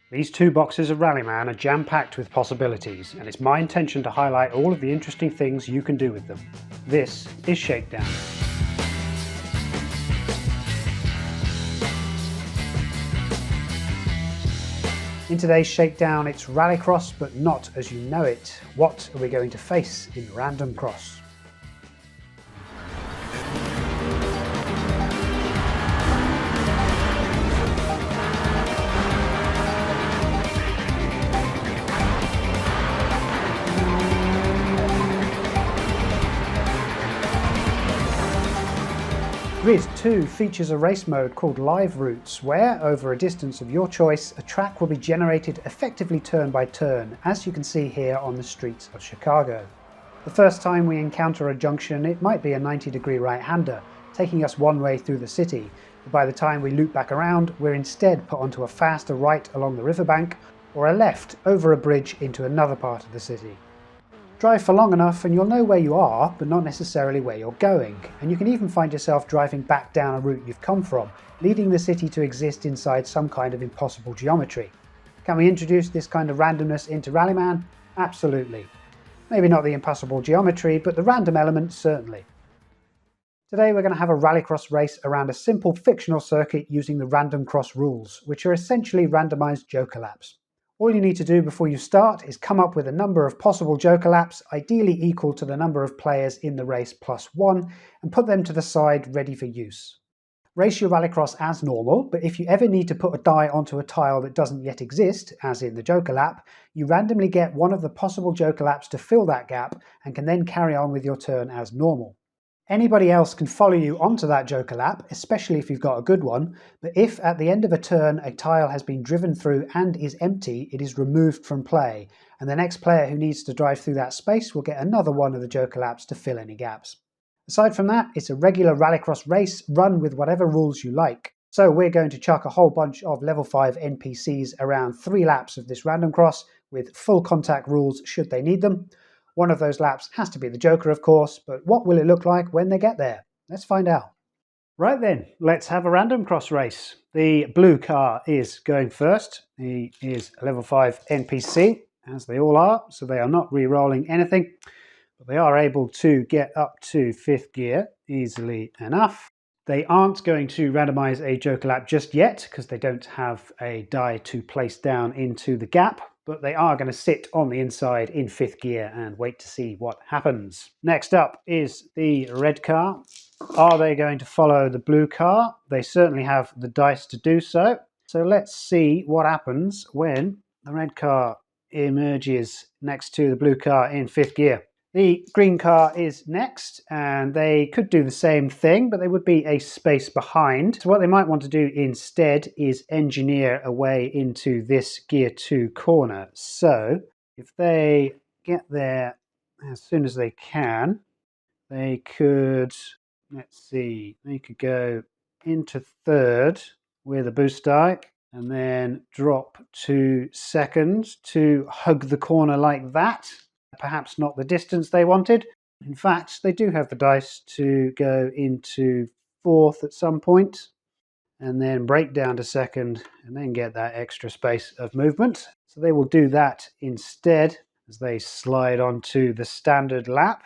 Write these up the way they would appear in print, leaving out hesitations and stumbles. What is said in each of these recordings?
These two boxes of Rallyman are jam-packed with possibilities, and it's my intention to highlight all of the interesting things you can do with them. This is Shakedown. In today's Shakedown, it's Rallycross, but not as you know it. What are we going to face in Randomcross? Grid 2 features a race mode called Live Routes, where, over a distance of your choice, a track will be generated effectively turn by turn, as you can see here on the streets of Chicago. The first time we encounter a junction, it might be a 90-degree right-hander, taking us one way through the city, but by the time we loop back around, we're instead put onto a faster right along the riverbank, or a left over a bridge into another part of the city. Drive for long enough and you'll know where you are, but not necessarily where you're going, and you can even find yourself driving back down a route you've come from, leading the city to exist inside some kind of impossible geometry. Can we introduce this kind of randomness into Rallyman? Absolutely. Maybe not the impossible geometry, but the random element certainly. Today we're going to have a Rallycross race around a simple fictional circuit using the Randomcross rules, which are essentially randomized joker laps. All you need to do before you start is come up with a number of possible joker laps, ideally equal to the number of players in the race plus one, and put them to the side ready for use. Race your Rallycross as normal, but if you ever need to put a die onto a tile that doesn't yet exist, as in the joker lap, you randomly get one of the possible joker laps to fill that gap and can then carry on with your turn as normal. Anybody else can follow you onto that joker lap, especially if you've got a good one, but if at the end of a turn a tile has been driven through and is empty, it is removed from play, and the next player who needs to drive through that space will get another one of the joker laps to fill any gaps. Aside from that, it's a regular Rallycross race run with whatever rules you like. So we're going to chuck a whole bunch of level 5 NPCs around 3 laps of this Randomcross with full contact rules should they need them. One of those laps has to be the Joker, of course, but what will it look like when they get there? Let's find out. Right then, let's have a Randomcross race. The blue car is going first. He is a level 5 NPC, as they all are, so they are not re-rolling anything, but they are able to get up to 5th gear easily enough. They aren't going to randomize a Joker lap just yet, because they don't have a die to place down into the gap, but they are going to sit on the inside in 5th gear and wait to see what happens. Next up is the red car. Are they going to follow the blue car? They certainly have the dice to do so. So let's see what happens when the red car emerges next to the blue car in 5th gear. The green car is next, and they could do the same thing, but they would be a space behind. So what they might want to do instead is engineer a way into this gear 2 corner. So if they get there as soon as they can, they could, let's see, they could go into 3rd with a boost die and then drop to 2nd to hug the corner like that. Perhaps not the distance they wanted. In fact, they do have the dice to go into 4th at some point and then break down to 2nd and then get that extra space of movement. So they will do that instead as they slide onto the standard lap.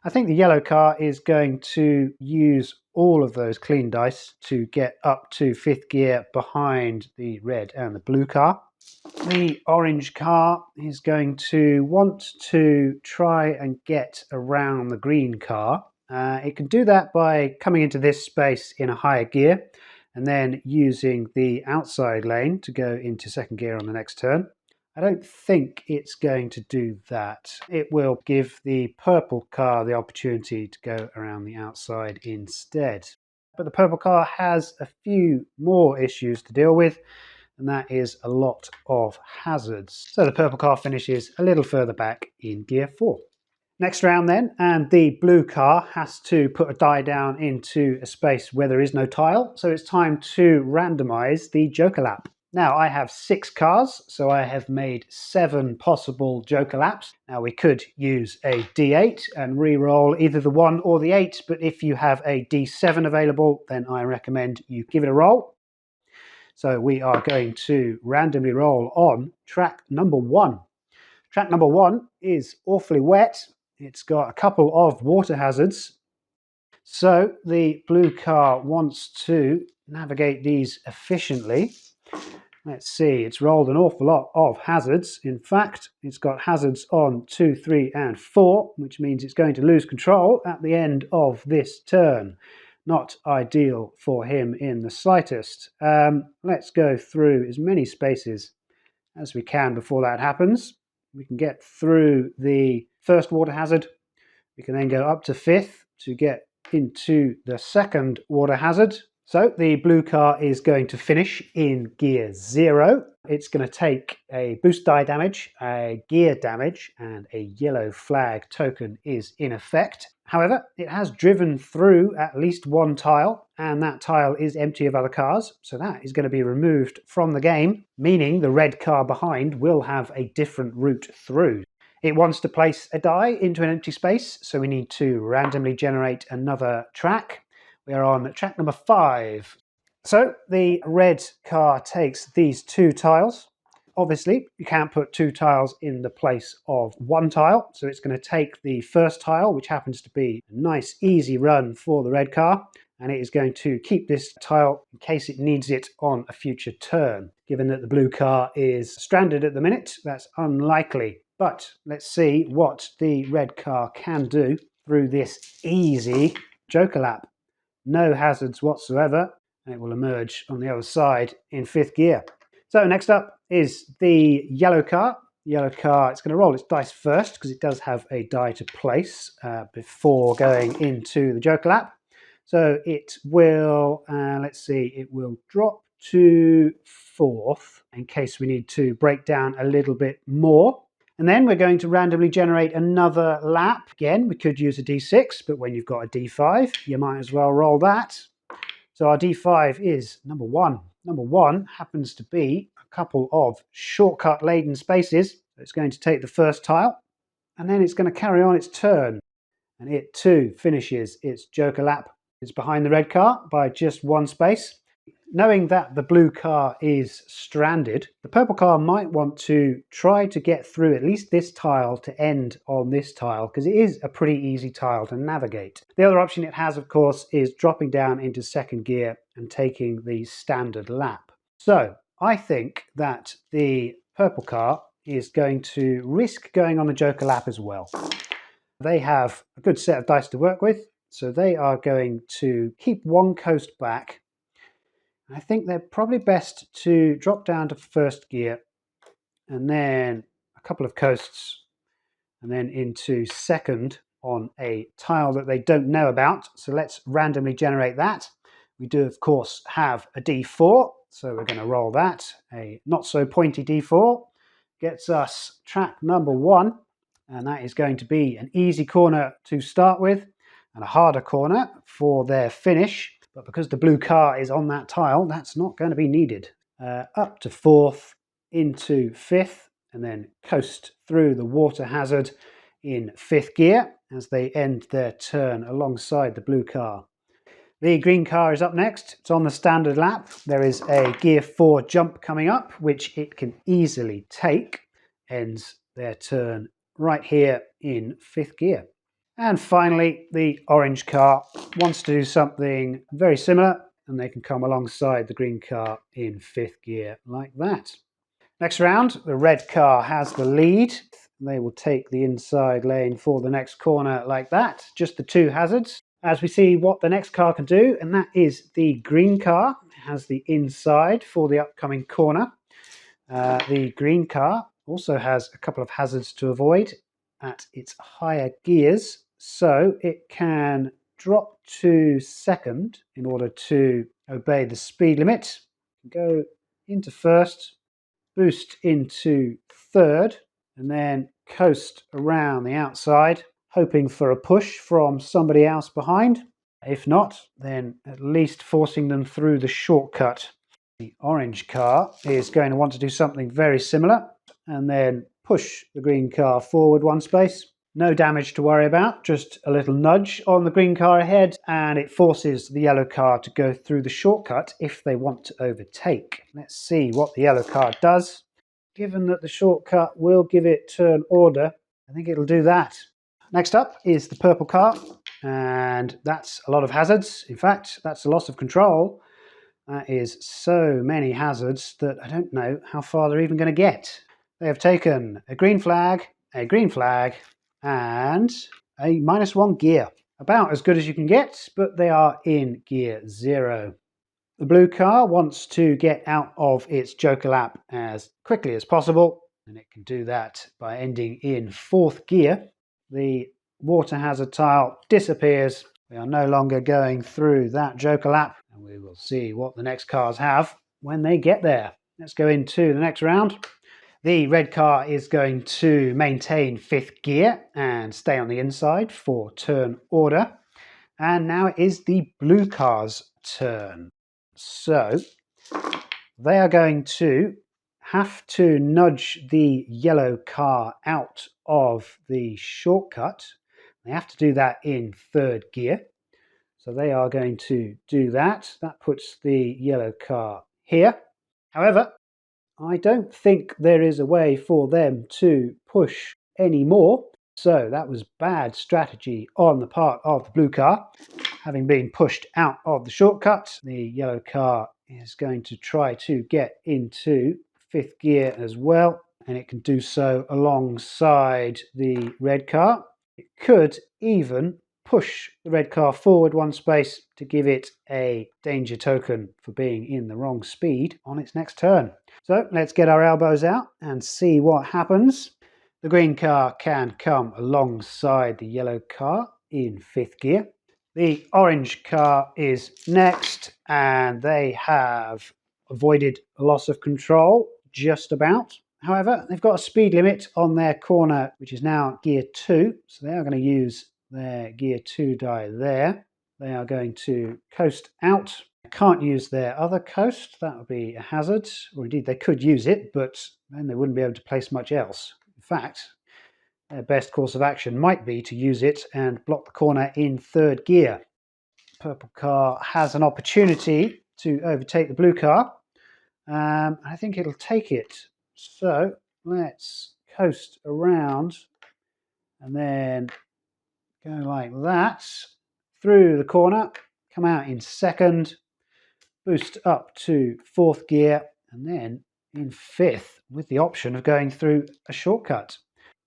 I think the yellow car is going to use all of those clean dice to get up to 5th gear behind the red and the blue car. The orange car is going to want to try and get around the green car. It can do that by coming into this space in a higher gear and then using the outside lane to go into 2nd gear on the next turn. I don't think it's going to do that. It will give the purple car the opportunity to go around the outside instead. But the purple car has a few more issues to deal with, and that is a lot of hazards. So the purple car finishes a little further back in gear 4. Next round then, and the blue car has to put a die down into a space where there is no tile, so it's time to randomize the Joker lap. Now I have 6 cars, so I have made 7 possible Joker laps. Now we could use a D8 and re-roll either the 1 or the 8, but if you have a D7 available, then I recommend you give it a roll. So we are going to randomly roll on track number 1. Track number 1 is awfully wet. It's got a couple of water hazards. So the blue car wants to navigate these efficiently. Let's see, it's rolled an awful lot of hazards. In fact, it's got hazards on 2, 3 and 4, which means it's going to lose control at the end of this turn. Not ideal for him in the slightest. Let's go through as many spaces as we can before that happens. We can get through the first water hazard. We can then go up to 5th to get into the second water hazard. So the blue car is going to finish in gear 0. It's going to take a boost die damage, a gear damage, and a yellow flag token is in effect. However, it has driven through at least one tile, and that tile is empty of other cars, so that is going to be removed from the game, meaning the red car behind will have a different route through. It wants to place a die into an empty space, so we need to randomly generate another track. We are on track number 5. So the red car takes these 2 tiles. Obviously, you can't put 2 tiles in the place of 1 tile, so it's going to take the first tile, which happens to be a nice easy run for the red car, and it is going to keep this tile in case it needs it on a future turn. Given that the blue car is stranded at the minute, that's unlikely. But let's see what the red car can do through this easy Joker lap. No hazards whatsoever, and it will emerge on the other side in 5th gear. So next up is the yellow car. Yellow car, it's going to roll its dice first because it does have a die to place before going into the Joker lap. So it will, let's see, it will drop to 4th in case we need to break down a little bit more. And then we're going to randomly generate another lap. Again, we could use a D6, but when you've got a D5, you might as well roll that. So our D5 is number 1. Number 1 happens to be a couple of shortcut-laden spaces. So it's going to take the first tile, and then it's going to carry on its turn. And it too finishes its Joker lap. It's behind the red car by just 1 space. Knowing that the blue car is stranded, the purple car might want to try to get through at least this tile to end on this tile, because it is a pretty easy tile to navigate. The other option it has, of course, is dropping down into 2nd gear and taking the standard lap. So I think that the purple car is going to risk going on the Joker lap as well. They have a good set of dice to work with, so they are going to keep 1 coast back. I think they're probably best to drop down to 1st gear and then a couple of coasts and then into 2nd on a tile that they don't know about. So let's randomly generate that. We do, of course, have a D4, so we're going to roll that. A not so pointy D4 gets us track number 1, and that is going to be an easy corner to start with and a harder corner for their finish. But because the blue car is on that tile, that's not going to be needed. Up to 4th, into 5th, and then coast through the water hazard in 5th gear as they end their turn alongside the blue car. The green car is up next. It's on the standard lap. There is a gear 4 jump coming up, which it can easily take. Ends their turn right here in 5th gear. And finally, the orange car wants to do something very similar, and they can come alongside the green car in 5th gear like that. Next round, the red car has the lead. They will take the inside lane for the next corner like that. Just the 2 hazards. As we see what the next car can do, and that is the green car. It has the inside for the upcoming corner. The green car also has a couple of hazards to avoid at its higher gears, so it can drop to 2nd in order to obey the speed limit. Go into 1st, boost into 3rd, and then coast around the outside, hoping for a push from somebody else behind. If not, then at least forcing them through the shortcut. The orange car is going to want to do something very similar, and then push the green car forward 1 space, No damage to worry about, just a little nudge on the green car ahead, and it forces the yellow car to go through the shortcut if they want to overtake. Let's see what the yellow car does. Given that the shortcut will give it turn order, I think it'll do that. Next up is the purple car, and that's a lot of hazards. In fact, that's a loss of control. That is so many hazards that I don't know how far they're even going to get. They have taken a green flag, and a -1 gear. About as good as you can get, but they are in gear 0. The blue car wants to get out of its Joker lap as quickly as possible, and it can do that by ending in 4th gear. The water hazard tile disappears. We are no longer going through that Joker lap, and we will see what the next cars have when they get there. Let's go into the next round. The red car is going to maintain 5th gear and stay on the inside for turn order. And now it is the blue car's turn. So they are going to have to nudge the yellow car out of the shortcut. They have to do that in 3rd gear. So they are going to do that. That puts the yellow car here. However, I don't think there is a way for them to push any more. So that was bad strategy on the part of the blue car. Having been pushed out of the shortcut, the yellow car is going to try to get into 5th gear as well, and it can do so alongside the red car. It could even push the red car forward 1 space to give it a danger token for being in the wrong speed on its next turn. So let's get our elbows out and see what happens. The green car can come alongside the yellow car in 5th gear. The orange car is next, and they have avoided a loss of control just about. However, they've got a speed limit on their corner, which is now gear 2, so they are going to use their gear 2 die there. They are going to coast out. They can't use their other coast, that would be a hazard, or indeed they could use it, but then they wouldn't be able to place much else. In fact, their best course of action might be to use it and block the corner in 3rd gear. Purple car has an opportunity to overtake the blue car. I think it'll take it. So let's coast around and then go like that through the corner, come out in 2nd, boost up to 4th gear, and then in 5th with the option of going through a shortcut.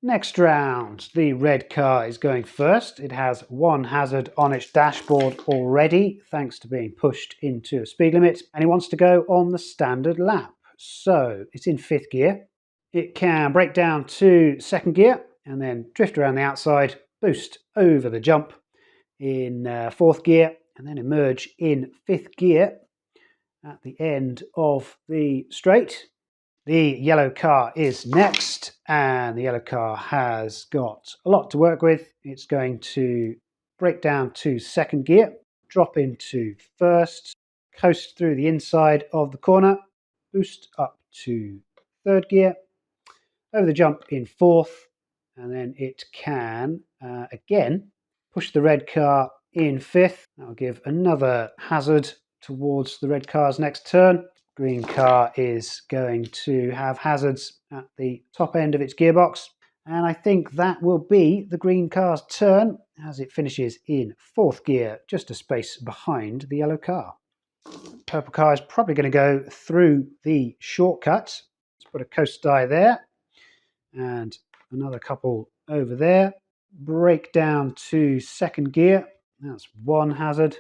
Next round, the red car is going first. It has 1 hazard on its dashboard already, thanks to being pushed into a speed limit, and it wants to go on the standard lap. So it's in 5th gear. It can break down to 2nd gear and then drift around the outside, boost over the jump in 4th gear, and then emerge in 5th gear at the end of the straight. The yellow car is next, and the yellow car has got a lot to work with. It's going to break down to 2nd gear, drop into 1st, coast through the inside of the corner, boost up to 3rd gear, over the jump in 4th, and then it can again push the red car in 5th. That'll give another hazard towards the red car's next turn. Green car is going to have hazards at the top end of its gearbox, and I think that will be the green car's turn as it finishes in 4th gear, just a space behind the yellow car. Purple car is probably going to go through the shortcut. Let's put a coast die there and another couple over there. Break down to 2nd gear. That's 1 hazard.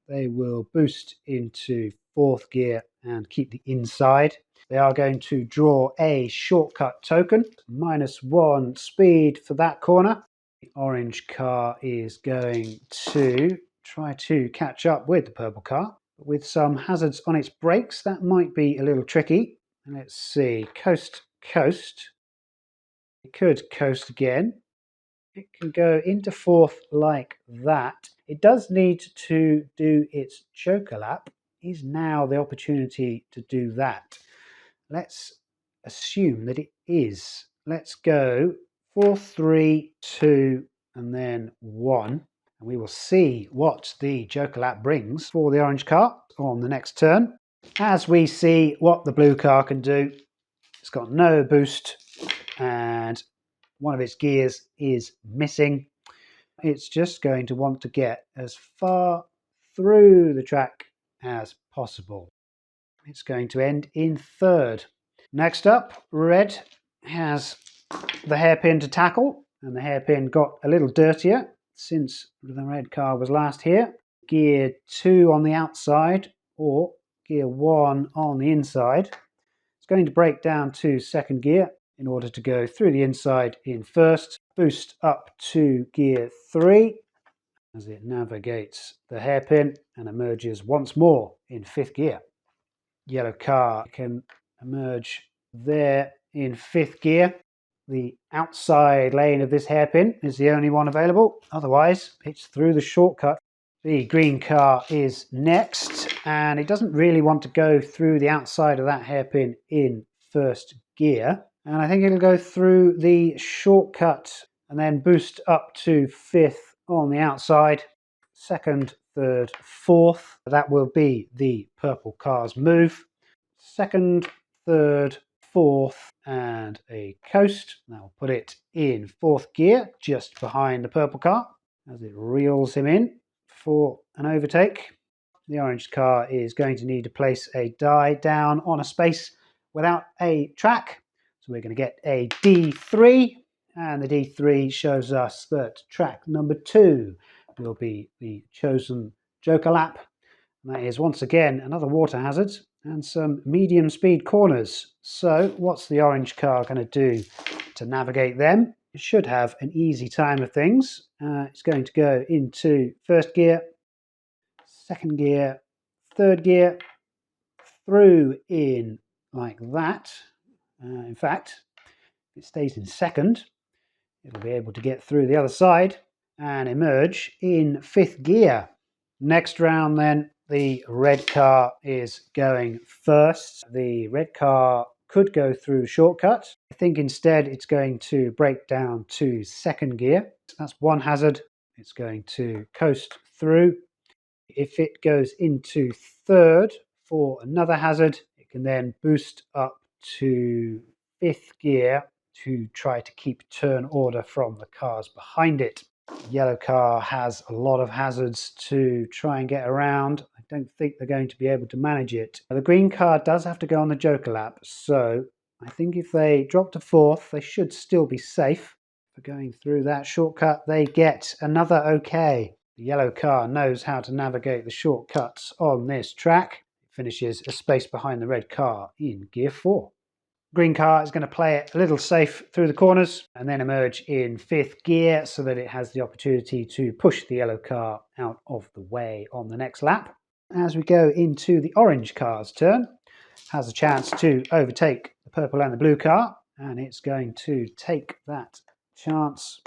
They will boost into 4th gear and keep the inside. They are going to draw a shortcut token, -1 speed for that corner. The orange car is going to try to catch up with the purple car. But with some hazards on its brakes, that might be a little tricky. Let's see, coast. It could coast again. It can go into 4th like that. It does need to do its Joker lap. Is now the opportunity to do that. Let's assume that it is. Let's go 4, 3, 2, and then 1. And we will see what the Joker lap brings for the orange car on the next turn. As we see what the blue car can do, it's got no boost and one of its gears is missing. It's just going to want to get as far through the track as possible. It's going to end in third. Next up, red has the hairpin to tackle, and the hairpin got a little dirtier since the red car was last here. Gear 2 on the outside or gear 1 on the inside. It's going to break down to second gear in order to go through the inside in first. Boost up to gear 3 as it navigates the hairpin and emerges once more in fifth gear. Yellow car can emerge there in fifth gear. The outside lane of this hairpin is the only one available, otherwise it's through the shortcut. The green car is next, and it doesn't really want to go through the outside of that hairpin in first gear, and I think it'll go through the shortcut and then boost up to fifth on the outside. Second, third, fourth, that will be the purple car's move. Second, third, fourth, and a coast. That'll put it in fourth gear, just behind the purple car, as it reels him in for an overtake. The orange car is going to need to place a die down on a space without a track. So we're going to get a D3, and the D3 shows us that track number 2 will be the chosen Joker lap. And that is once again another water hazard and some medium speed corners. So what's the orange car going to do to navigate them? It should have an easy time of things. It's going to go into first gear, second gear, third gear, through in like that. In fact, if it stays in second, it'll be able to get through the other side and emerge in fifth gear. Next round then, the red car is going first. The red car could go through shortcut. I think instead it's going to break down to second gear. That's one hazard. It's going to coast through. If it goes into third for another hazard, it can then boost up to fifth gear to try to keep turn order from the cars behind it. Yellow car has a lot of hazards to try and get around. I don't think they're going to be able to manage it. The green car does have to go on the Joker lap, so I think if they drop to fourth, they should still be safe. For going through that shortcut, they get another okay. The yellow car knows how to navigate the shortcuts on this track. It finishes a space behind the red car in gear 4. Green car is going to play it a little safe through the corners and then emerge in fifth gear so that it has the opportunity to push the yellow car out of the way on the next lap. As we go into the orange car's turn, has a chance to overtake the purple and the blue car, and it's going to take that chance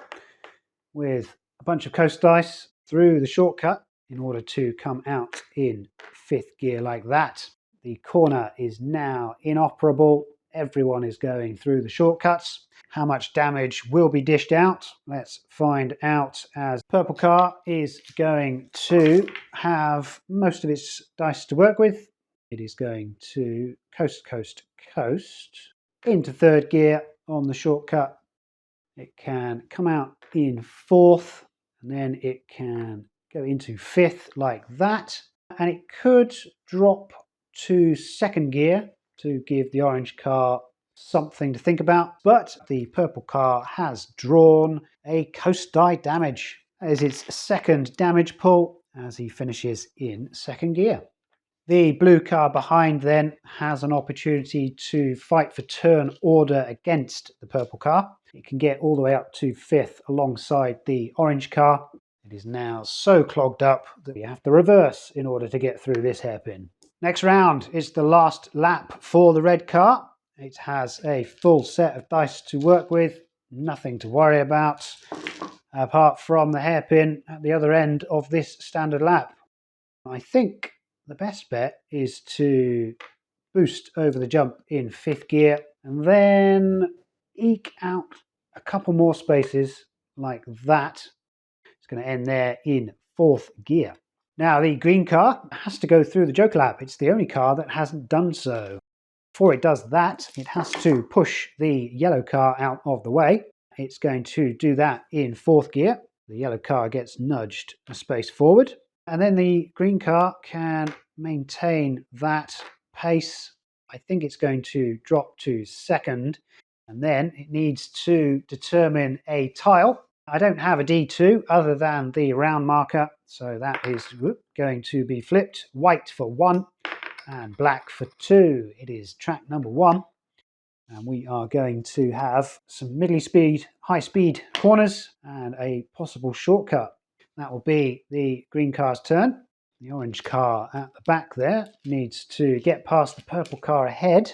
with a bunch of coast dice through the shortcut in order to come out in fifth gear like that. The corner is now inoperable. Everyone is going through the shortcuts. How much damage will be dished out? Let's find out, as purple car is going to have most of its dice to work with. It is going to coast, coast, coast into third gear on the shortcut. It can come out in fourth, and then it can go into fifth like that. And it could drop to second gear to give the orange car something to think about. But the purple car has drawn a coast die damage. That is its second damage pull as he finishes in second gear. The blue car behind then has an opportunity to fight for turn order against the purple car. It can get all the way up to fifth alongside the orange car. It is now so clogged up that we have to reverse in order to get through this hairpin. Next round is the last lap for the red car. It has a full set of dice to work with, nothing to worry about, apart from the hairpin at the other end of this standard lap. I think the best bet is to boost over the jump in fifth gear and then eke out a couple more spaces like that. It's going to end there in 4th gear. Now the green car has to go through the Joker lap. It's the only car that hasn't done so. Before it does that, it has to push the yellow car out of the way. It's going to do that in 4th gear. The yellow car gets nudged a space forward, and then the green car can maintain that pace. I think it's going to drop to 2nd, and then it needs to determine a tile. I don't have a D2 other than the round marker, so that is going to be flipped. White for 1 and black for 2. It is track number 1, and we are going to have some high speed corners and a possible shortcut. That will be the green car's turn. The orange car at the back there needs to get past the purple car ahead,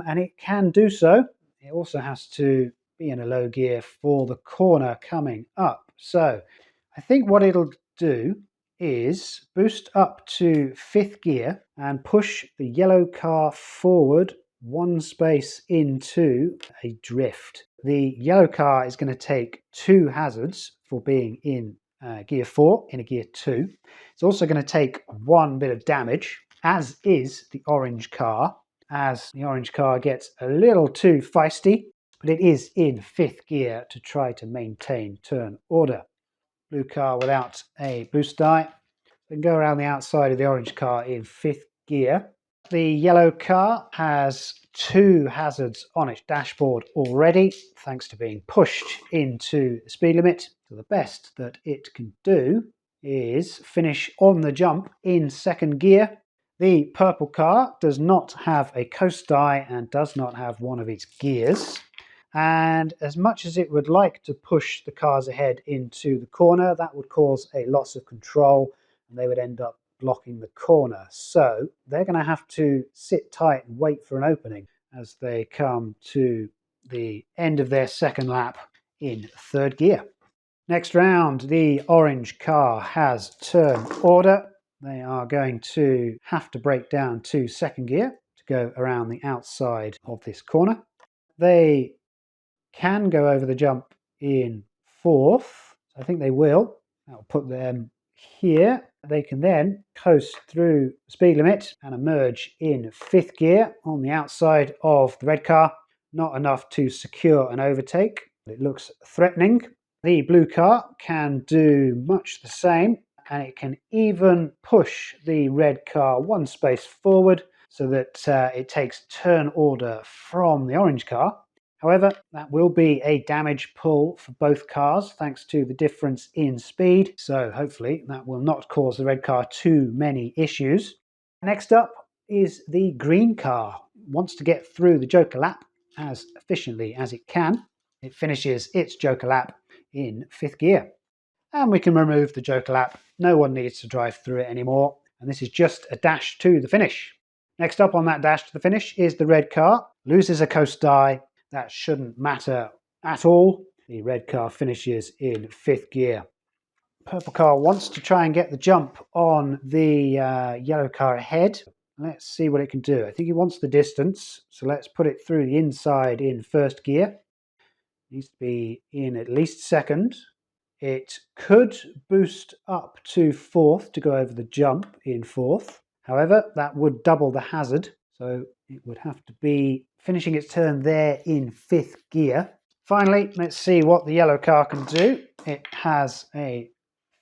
and it can do so. It also has to be in a low gear for the corner coming up. So I think what it'll do is boost up to 5th gear and push the yellow car forward 1 space into a drift. The yellow car is going to take 2 hazards for being in gear 4 in a gear 2. It's also going to take 1 bit of damage, as is the orange car, as the orange car gets a little too feisty, but it is in 5th gear to try to maintain turn order. Blue car without a boost die, then go around the outside of the orange car in 5th gear. The yellow car has 2 hazards on its dashboard already, thanks to being pushed into the speed limit. So the best that it can do is finish on the jump in 2nd gear. The purple car does not have a coast die and does not have one of its gears. And as much as it would like to push the cars ahead into the corner, that would cause a loss of control and they would end up blocking the corner. So they're going to have to sit tight and wait for an opening as they come to the end of their 2nd lap in 3rd gear. Next round, the orange car has turn order. They are going to have to break down to 2nd gear to go around the outside of this corner. They can go over the jump in 4th. I think they will. That will put them here. They can then coast through the speed limit and emerge in 5th gear on the outside of the red car. Not enough to secure an overtake. It looks threatening. The blue car can do much the same, and it can even push the red car 1 space forward so that it takes turn order from the orange car. However, that will be a damage pull for both cars thanks to the difference in speed, so hopefully that will not cause the red car too many issues. Next up is the green car. It wants to get through the Joker lap as efficiently as it can. It finishes its Joker lap in 5th gear. And we can remove the Joker lap. No one needs to drive through it anymore, and this is just a dash to the finish. Next up on that dash to the finish is the red car. Loses a coast die. That shouldn't matter at all. The red car finishes in 5th gear. Purple car wants to try and get the jump on the yellow car ahead. Let's see what it can do. I think it wants the distance, so let's put it through the inside in 1st gear. Needs to be in at least 2nd. It could boost up to 4th to go over the jump in 4th. However, that would double the hazard, so it would have to be finishing its turn there in 5th gear. Finally, let's see what the yellow car can do. It has a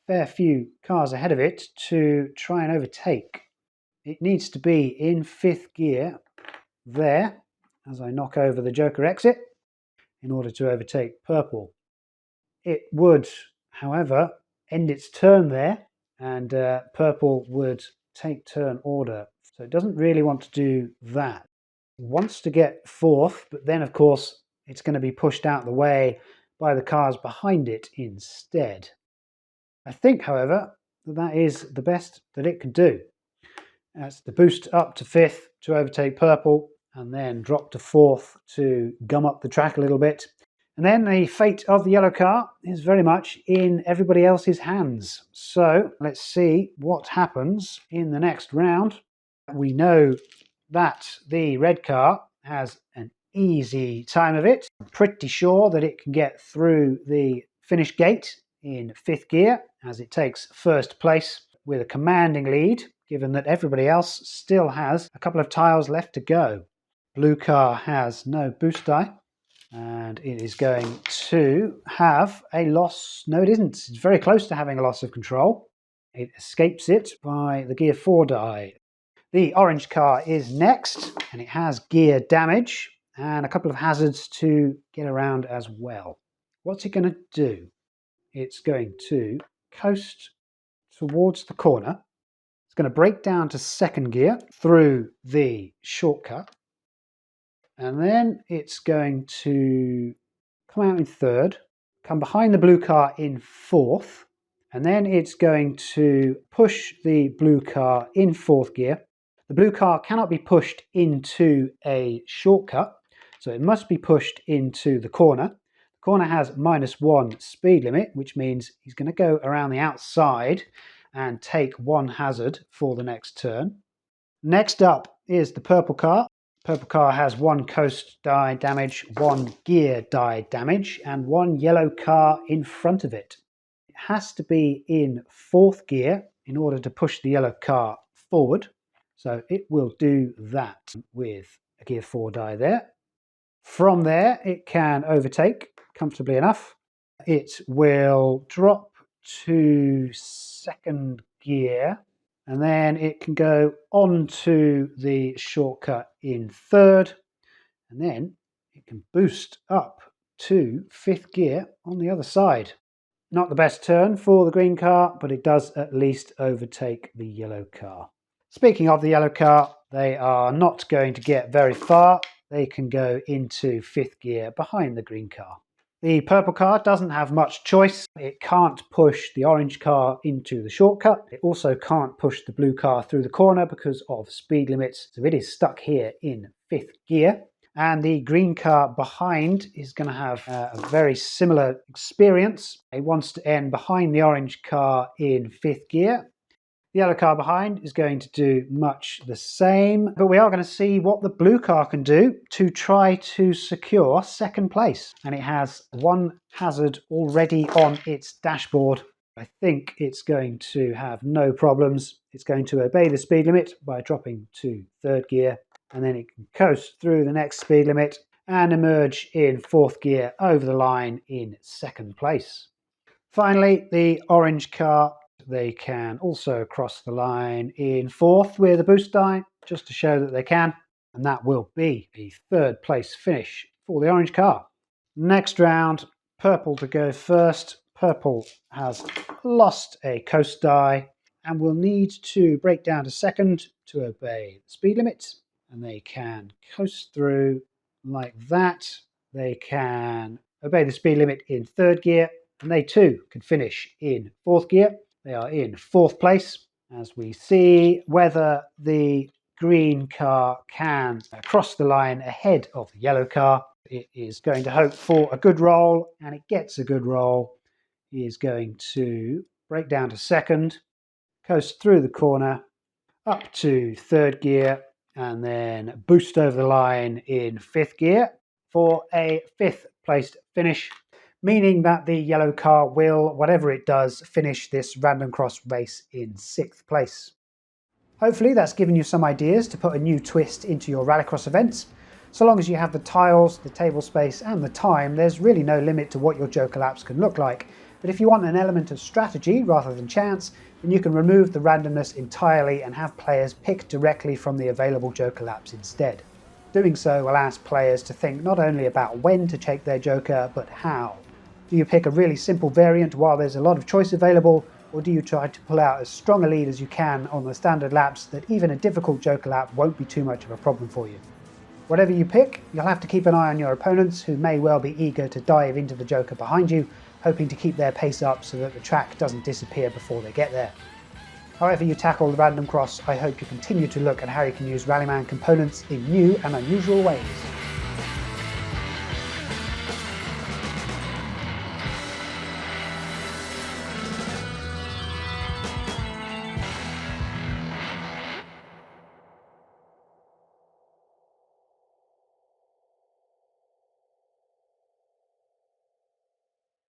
fair few cars ahead of it to try and overtake. It needs to be in 5th gear there as I knock over the Joker exit in order to overtake purple. It would, however, end its turn there and purple would take turn order. So it doesn't really want to do that. It wants to get 4th, but then of course it's going to be pushed out of the way by the cars behind it instead. I think, however, that is the best that it can do. That's the boost up to 5th to overtake purple and then drop to 4th to gum up the track a little bit. And then the fate of the yellow car is very much in everybody else's hands. So let's see what happens in the next round. We know that the red car has an easy time of it. I'm pretty sure that it can get through the finish gate in 5th gear as it takes first place with a commanding lead, given that everybody else still has a couple of tiles left to go. Blue car has no boost die, and it is going to have a loss. No, it isn't. It's very close to having a loss of control. It escapes it by the gear 4 die. The orange car is next, and it has gear damage and a couple of hazards to get around as well. What's it going to do? It's going to coast towards the corner. It's going to brake down to 2nd gear through the shortcut, and then it's going to come out in 3rd, come behind the blue car in 4th, and then it's going to push the blue car in 4th gear. The blue car cannot be pushed into a shortcut, so it must be pushed into the corner. The corner has -1 speed limit, which means he's going to go around the outside and take 1 hazard for the next turn. Next up is the purple car. Purple car has 1 coast die damage, 1 gear die damage, and 1 yellow car in front of it. It has to be in 4th gear in order to push the yellow car forward. So it will do that with a gear 4 die there. From there, it can overtake comfortably enough. It will drop to 2nd gear, and then it can go onto the shortcut in 3rd, and then it can boost up to 5th gear on the other side. Not the best turn for the green car, but it does at least overtake the yellow car. Speaking of the yellow car, they are not going to get very far. They can go into 5th gear behind the green car. The purple car doesn't have much choice. It can't push the orange car into the shortcut. It also can't push the blue car through the corner because of speed limits. So it is stuck here in 5th gear. And the green car behind is going to have a very similar experience. It wants to end behind the orange car in 5th gear. The yellow car behind is going to do much the same, but we are going to see what the blue car can do to try to secure 2nd place. And it has 1 hazard already on its dashboard. I think it's going to have no problems. It's going to obey the speed limit by dropping to 3rd gear, and then it can coast through the next speed limit and emerge in 4th gear over the line in 2nd place. Finally, the orange car. They can also cross the line in 4th with a boost die, just to show that they can, and that will be a 3rd place finish for the orange car. Next round, purple to go first. Purple has lost a coast die and will need to brake down to 2nd to obey the speed limit, and they can coast through like that. They can obey the speed limit in 3rd gear, and they too can finish in 4th gear. They are in 4th place as we see whether the green car can cross the line ahead of the yellow car. It is going to hope for a good roll, and it gets a good roll. He is going to brake down to 2nd, coast through the corner, up to 3rd gear, and then boost over the line in 5th gear for a 5th placed finish, meaning that the yellow car will, whatever it does, finish this Randomcross race in 6th place. Hopefully that's given you some ideas to put a new twist into your Rallycross events. So long as you have the tiles, the table space and the time, there's really no limit to what your Joker laps can look like. But if you want an element of strategy rather than chance, then you can remove the randomness entirely and have players pick directly from the available Joker laps instead. Doing so will ask players to think not only about when to take their Joker, but how. Do you pick a really simple variant while there's a lot of choice available, or do you try to pull out as strong a lead as you can on the standard laps that even a difficult Joker lap won't be too much of a problem for you? Whatever you pick, you'll have to keep an eye on your opponents, who may well be eager to dive into the Joker behind you, hoping to keep their pace up so that the track doesn't disappear before they get there. However you tackle the Randomcross, I hope you continue to look at how you can use Rallyman components in new and unusual ways.